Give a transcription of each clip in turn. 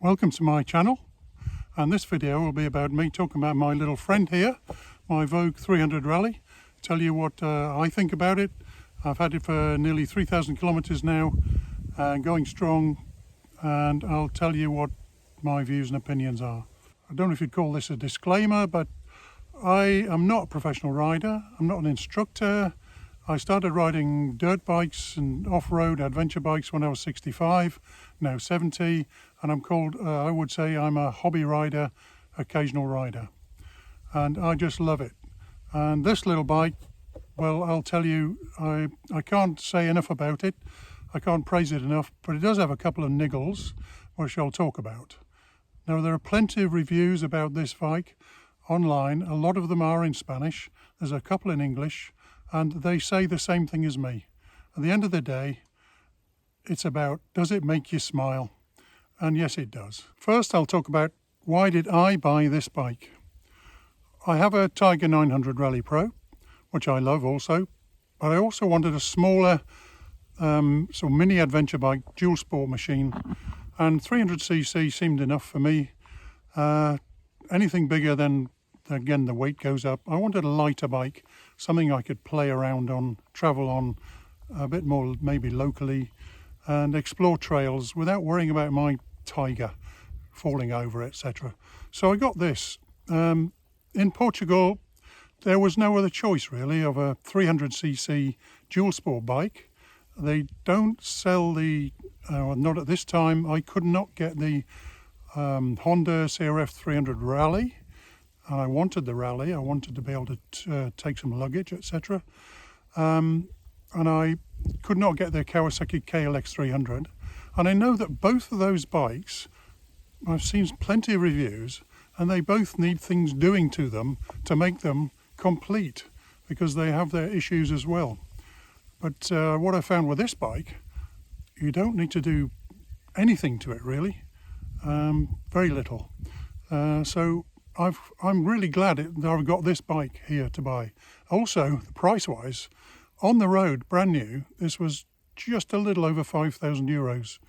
Welcome to my channel, and this video will be about me talking about my little friend here, my Voge 300 Rally. Tell you what I think about it. I've had it for nearly 3,000 kilometers now and going strong, and I'll tell you what my views and opinions are. I don't know if you'd call this a disclaimer, but I am not a professional rider. I'm not an instructor. I started riding dirt bikes and off-road adventure bikes when I was 65, now 70, and I'm called, I would say I'm a hobby rider, occasional rider. And I just love it. And this little bike, well, I'll tell you, I can't say enough about it. I can't praise it enough, but it does have a couple of niggles, which I'll talk about. Now, there are plenty of reviews about this bike online. A lot of them are in Spanish. There's a couple in English. And they say the same thing as me. At the end of the day, it's about, does it make you smile? And yes, it does. First, I'll talk about why did I buy this bike? I have a Tiger 900 Rally Pro, which I love also, but I also wanted a smaller sort of mini adventure bike, dual sport machine, and 300cc seemed enough for me. Anything bigger than, again, the weight goes up. I wanted a lighter bike, something I could play around on, travel on a bit more maybe locally, and explore trails without worrying about my Tiger falling over, etc. So I got this. In Portugal, there was no other choice really of a 300cc dual sport bike. They don't sell the, not at this time, I could not get the Honda CRF 300 Rally. And I wanted the Rally. I wanted to be able to take some luggage, etc. And I could not get the Kawasaki KLX 300. And I know that both of those bikes, I've seen plenty of reviews, and they both need things doing to them to make them complete, because they have their issues as well. But what I found with this bike, you don't need to do anything to it really, very little. So I'm really glad that I've got this bike here to buy. Also, price-wise, on the road, brand new, this was just a little over 5,000 euros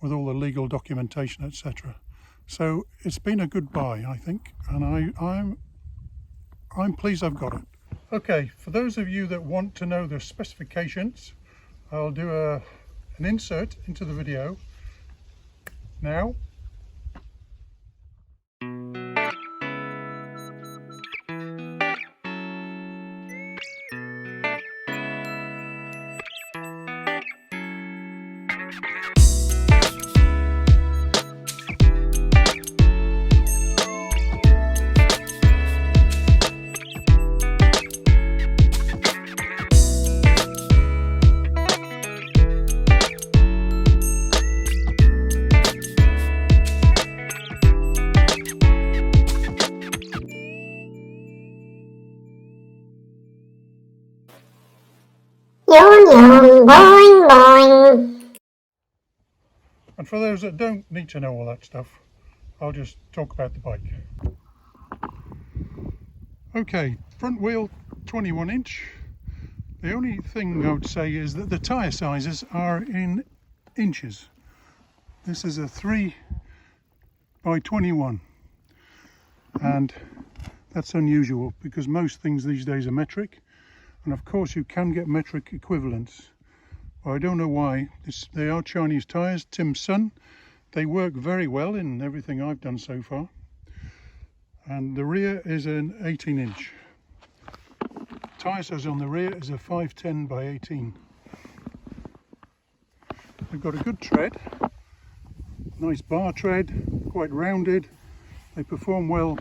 with all the legal documentation, etc. So it's been a good buy, I think, and I'm pleased I've got it. Okay, for those of you that want to know the specifications, I'll do an insert into the video now. Boing, boing. And for those that don't need to know all that stuff, I'll just talk about the bike. Okay, front wheel 21 inch. The only thing I would say is that the tyre sizes are in inches. This is a 3 by 21, and that's unusual because most things these days are metric. And of course you can get metric equivalents. Well, I don't know why. They are Chinese tyres, Tim Sun. They work very well in everything I've done so far. And the rear is an 18 inch. Tyre size on the rear is a 510 by 18. They've got a good tread, nice bar tread, quite rounded. They perform well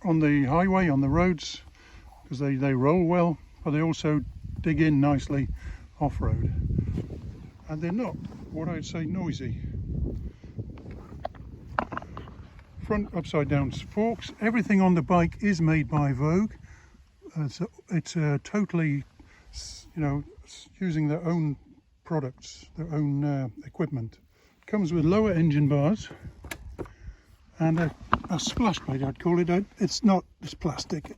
on the highway, on the roads, because they roll well. But they also dig in nicely off-road, and they're not what I'd say noisy. Front upside down forks. Everything on the bike is made by Voge. It's totally, you know, using their own products, their own equipment. Comes with lower engine bars and a splash plate, I'd call it. It's not, it's plastic.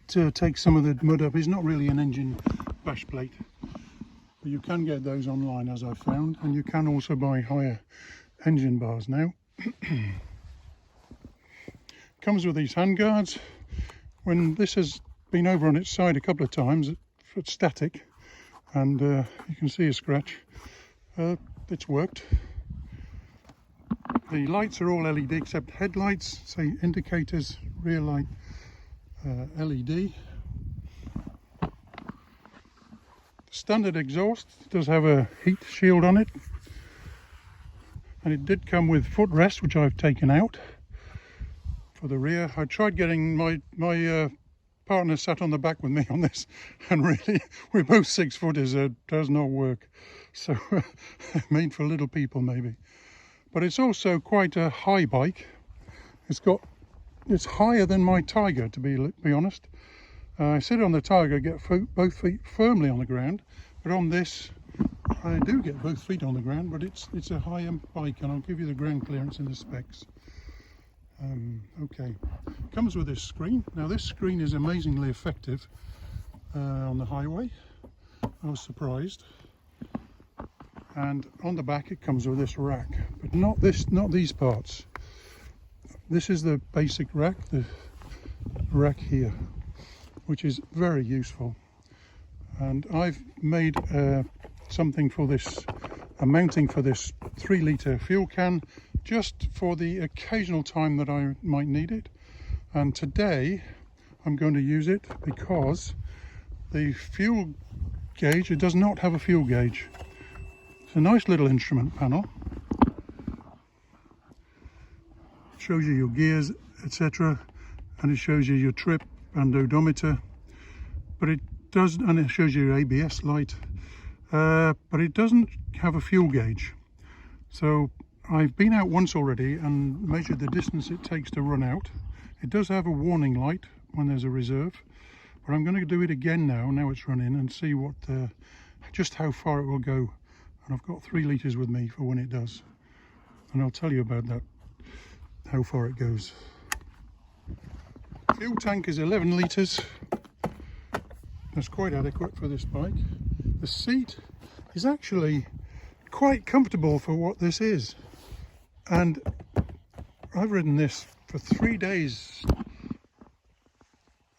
To take some of the mud up. It's not really an engine bash plate, but you can get those online, as I've found, and you can also buy higher engine bars now. Comes with these hand guards. When this has been over on its side a couple of times, it's static, and you can see a scratch. It's worked. The lights are all LED except headlights, say indicators, rear light LED. Standard exhaust does have a heat shield on it, and it did come with footrest, which I've taken out for the rear. I tried getting my partner sat on the back with me on this, and really we're both 6-footers. It does not work, so made for little people maybe. But it's also quite a high bike. It's higher than my Tiger, to be honest. I sit on the Tiger, get both feet firmly on the ground, but on this I do get both feet on the ground, but it's a higher bike, and I'll give you the ground clearance in the specs. Okay, comes with this screen. Now this screen is amazingly effective on the highway. I was surprised. And on the back it comes with this rack, but not these parts. This is the basic rack, the rack here, which is very useful. And I've made something for this, a mounting for this 3-litre fuel can, just for the occasional time that I might need it. And today I'm going to use it because the fuel gauge, it does not have a fuel gauge. It's a nice little instrument panel. Shows you your gears, etc., and it shows you your trip and odometer. But it does, and it shows you your ABS light. But it doesn't have a fuel gauge. So I've been out once already and measured the distance it takes to run out. It does have a warning light when there's a reserve, but I'm going to do it again now it's running, and see what just how far it will go. And I've got 3 litres with me for when it does, and I'll tell you about that, how far it goes. Fuel tank is 11 litres. That's quite adequate for this bike. The seat is actually quite comfortable for what this is, and I've ridden this for 3 days.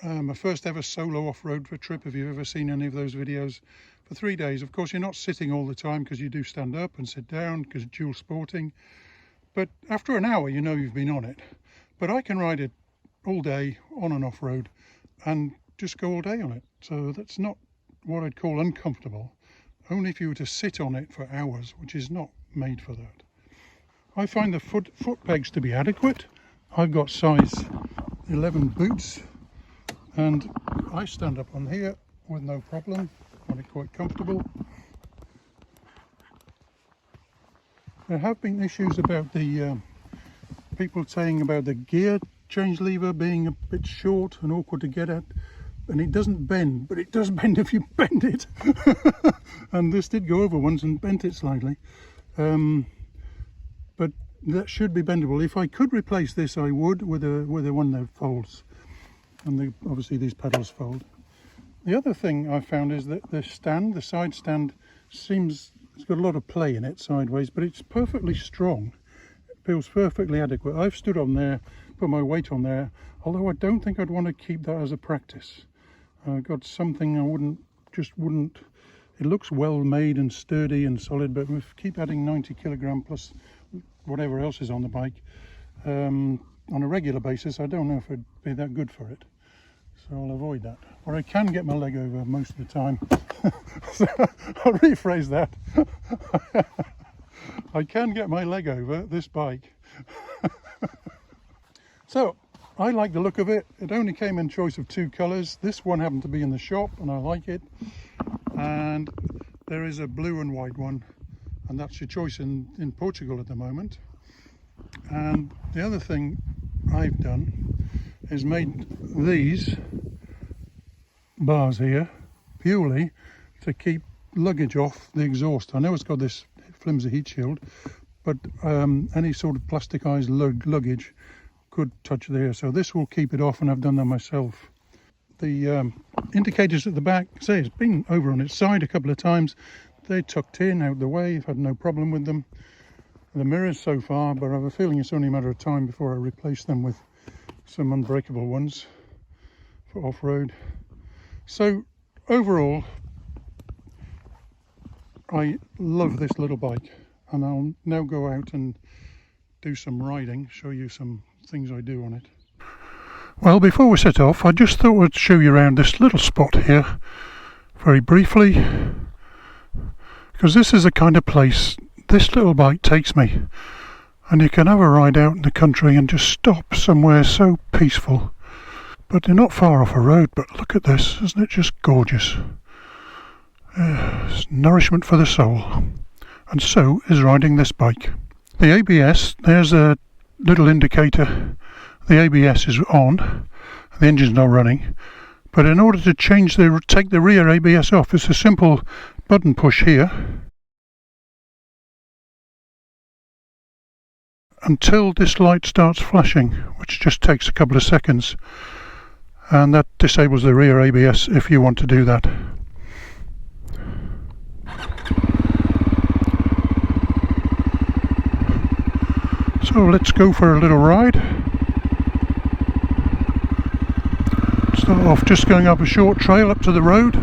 My first ever solo off-road trip, if you've ever seen any of those videos. For 3 days, of course you're not sitting all the time, because you do stand up and sit down because dual sporting, but after an hour you know you've been on it. But I can ride it all day on and off-road and just go all day on it, so that's not what I'd call uncomfortable, only if you were to sit on it for hours, which is not made for that. I find the foot pegs to be adequate. I've got size 11 boots, and I stand up on here with no problem. Find it quite comfortable. There have been issues about the people saying about the gear change lever being a bit short and awkward to get at, and it doesn't bend, but it does bend if you bend it. And this did go over once and bent it slightly, but that should be bendable. If I could replace this, I would, with a one that folds, and obviously these pedals fold. The other thing I found is that the side stand seems, it's got a lot of play in it sideways, but it's perfectly strong. It feels perfectly adequate. I've stood on there, put my weight on there, although I don't think I'd want to keep that as a practice. I've got something I wouldn't, it looks well made and sturdy and solid, but if we keep adding 90 kilogram plus whatever else is on the bike on a regular basis, I don't know if it'd be that good for it. So I'll avoid that. Or I can get my leg over most of the time. So I'll rephrase that. I can get my leg over this bike. So I like the look of it. It only came in choice of 2 colours. This one happened to be in the shop and I like it. And there is a blue and white one, and that's your choice in Portugal at the moment. And the other thing I've done is made these bars here purely to keep luggage off the exhaust. I know it's got this flimsy heat shield, but any sort of plasticized luggage could touch there, so this will keep it off, and I've done that myself. The indicators at the back, say it's been over on its side a couple of times. They're tucked in out the way. I've had no problem with them. the mirrors so far, but I have a feeling it's only a matter of time before I replace them with some unbreakable ones for off-road. So overall, I love this little bike, and I'll now go out and do some riding, show you some things I do on it. Well, before we set off, I just thought I'd show you around this little spot here very briefly, because this is the kind of place this little bike takes me, and you can have a ride out in the country and just stop somewhere so peaceful. But you're not far off a road, but look at this, isn't it just gorgeous? It's nourishment for the soul, and so is riding this bike. The ABS, there's a little indicator. The ABS is on, the engine's not running, but in order to take the rear ABS off, it's a simple button push here until this light starts flashing, which just takes a couple of seconds, and that disables the rear ABS if you want to do that. So let's go for a little ride. Start off just going up a short trail up to the road.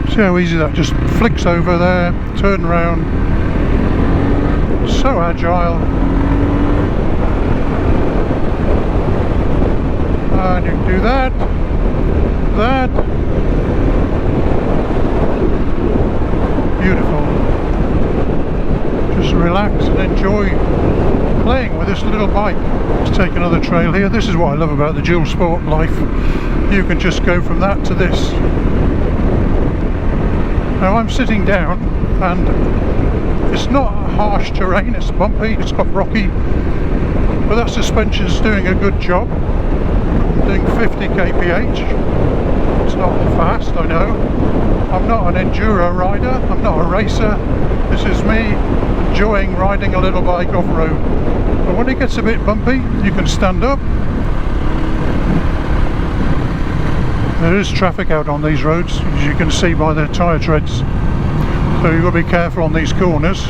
See how easy that just flicks over there, turn around. So agile. And you can do that, beautiful. Just relax and enjoy playing with this little bike. Let's take another trail here. This is what I love about the dual sport life. You can just go from that to this. Now I'm sitting down, and it's not harsh terrain, it's bumpy, it's got rocky, but that suspension's doing a good job. I'm doing 50 kph. It's not fast, I know. I'm not an enduro rider, I'm not a racer. This is me enjoying riding a little bike off-road. But when it gets a bit bumpy, you can stand up. There is traffic out on these roads, as you can see by the tyre treads. So you've got to be careful on these corners.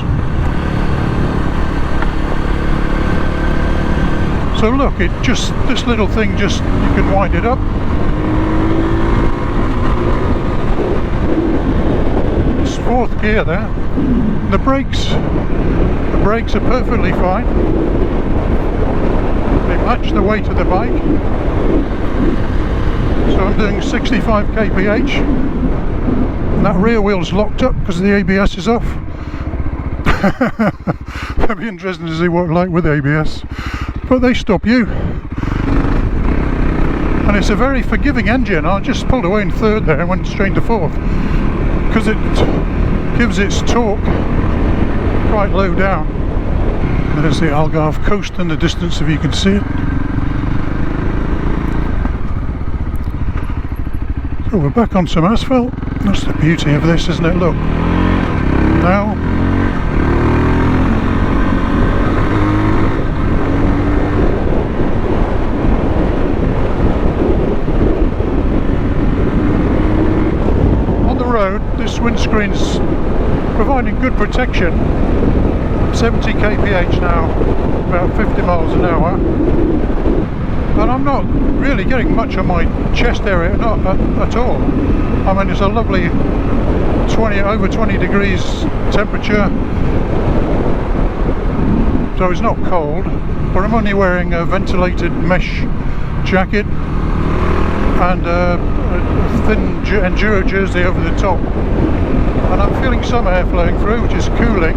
So look, this little thing you can wind it up. It's fourth gear there. The brakes are perfectly fine. They match the weight of the bike. So I'm doing 65 kph. And that rear wheel's locked up because the ABS is off. That'd be interesting to see what it's like with ABS. But they stop you. And it's a very forgiving engine. I just pulled away in third there and went straight to fourth, because it gives its torque quite low down. There's the Algarve coast in the distance, if you can see it. So we're back on some asphalt. That's the beauty of this, isn't it? Look. Now this windscreen's providing good protection. 70 kph now, about 50 miles an hour, and I'm not really getting much on my chest area, not at all. I mean, it's a lovely over 20 degrees temperature, so it's not cold, but I'm only wearing a ventilated mesh jacket and a thin enduro jersey over the top, and I'm feeling some air flowing through, which is cooling,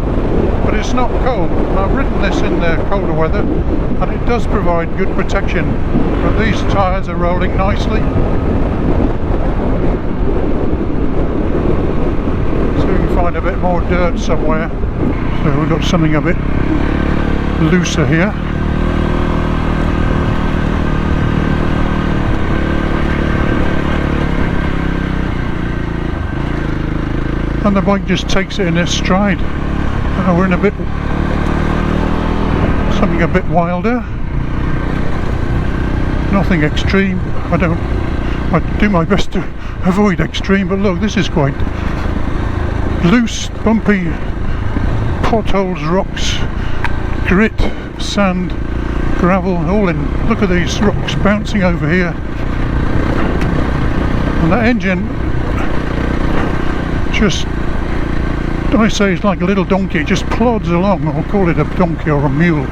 but it's not cold. I've ridden this in colder weather and it does provide good protection, but these tyres are rolling nicely, so we can find a bit more dirt somewhere. So we've got something a bit looser here. And the bike just takes it in its stride. We're in something a bit wilder. nothing extreme. I do my best to avoid extreme, but look, this is quite loose, bumpy, potholes, rocks, grit, sand, gravel, all in. Look at these rocks bouncing over here. And that engine just, I say, it's like a little donkey. It just plods along. I'll call it a donkey or a mule.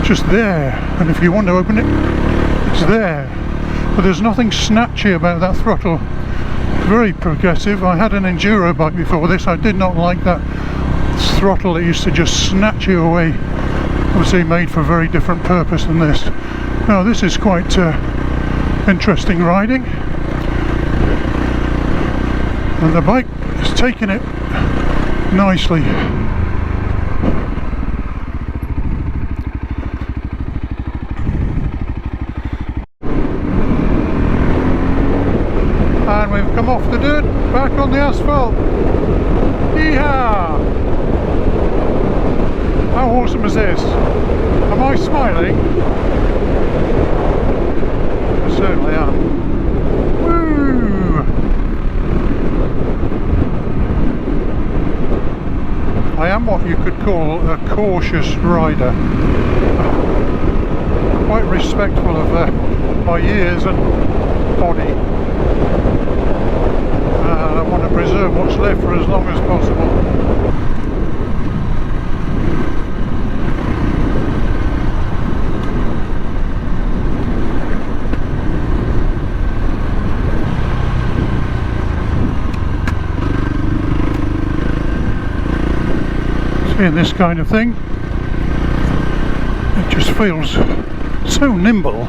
Just there. And if you want to open it, it's there. But there's nothing snatchy about that throttle. Very progressive. I had an enduro bike before this. I did not like that throttle that used to just snatch you away. Obviously made for a very different purpose than this. Now this is quite interesting riding. And the bike is taking it nicely. And we've come off the dirt, back on the asphalt. Yeehaw! How awesome is this? Am I smiling? I certainly am. Woo! I am what you could call a cautious rider. Quite respectful of my ears and body. And I want to preserve what's left for as long as possible. In this kind of thing, it just feels so nimble.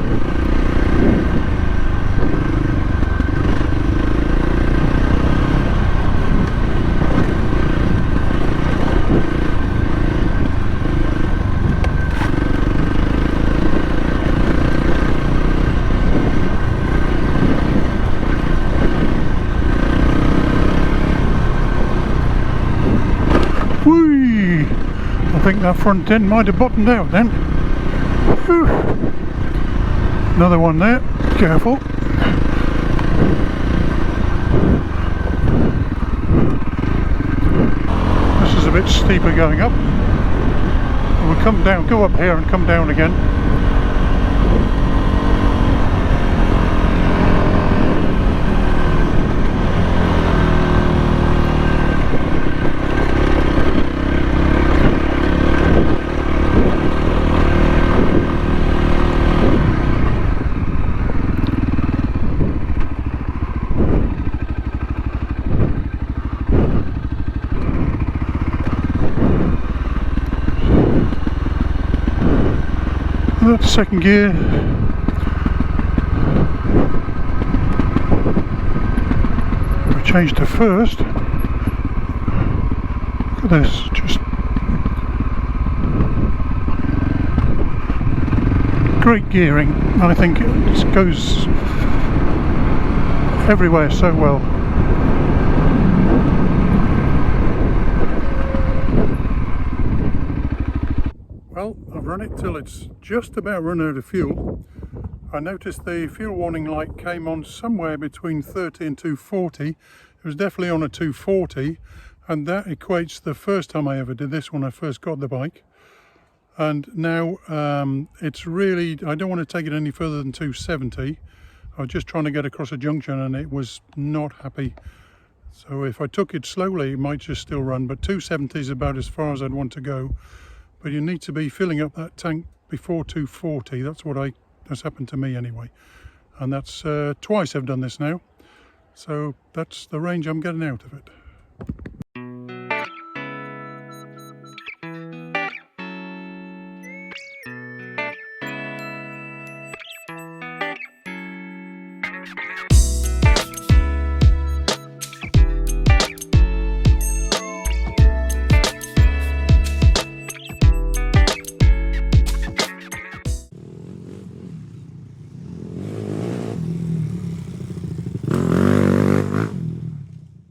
I think that front end might have bottomed out then. Whew. Another one there, careful. This is a bit steeper going up. We'll come down, go up here and come down again. That's second gear. We changed to first. Look at this, just great gearing. I think it goes everywhere so well. Well, I've run it till it's just about run out of fuel. I noticed the fuel warning light came on somewhere between 30 and 240. It was definitely on a 240, and that equates the first time I ever did this when I first got the bike. And now it's really, I don't want to take it any further than 270. I was just trying to get across a junction and it was not happy. So if I took it slowly, it might just still run, but 270 is about as far as I'd want to go. But you need to be filling up that tank before 240. That's happened to me anyway. And that's twice I've done this now. So that's the range I'm getting out of it.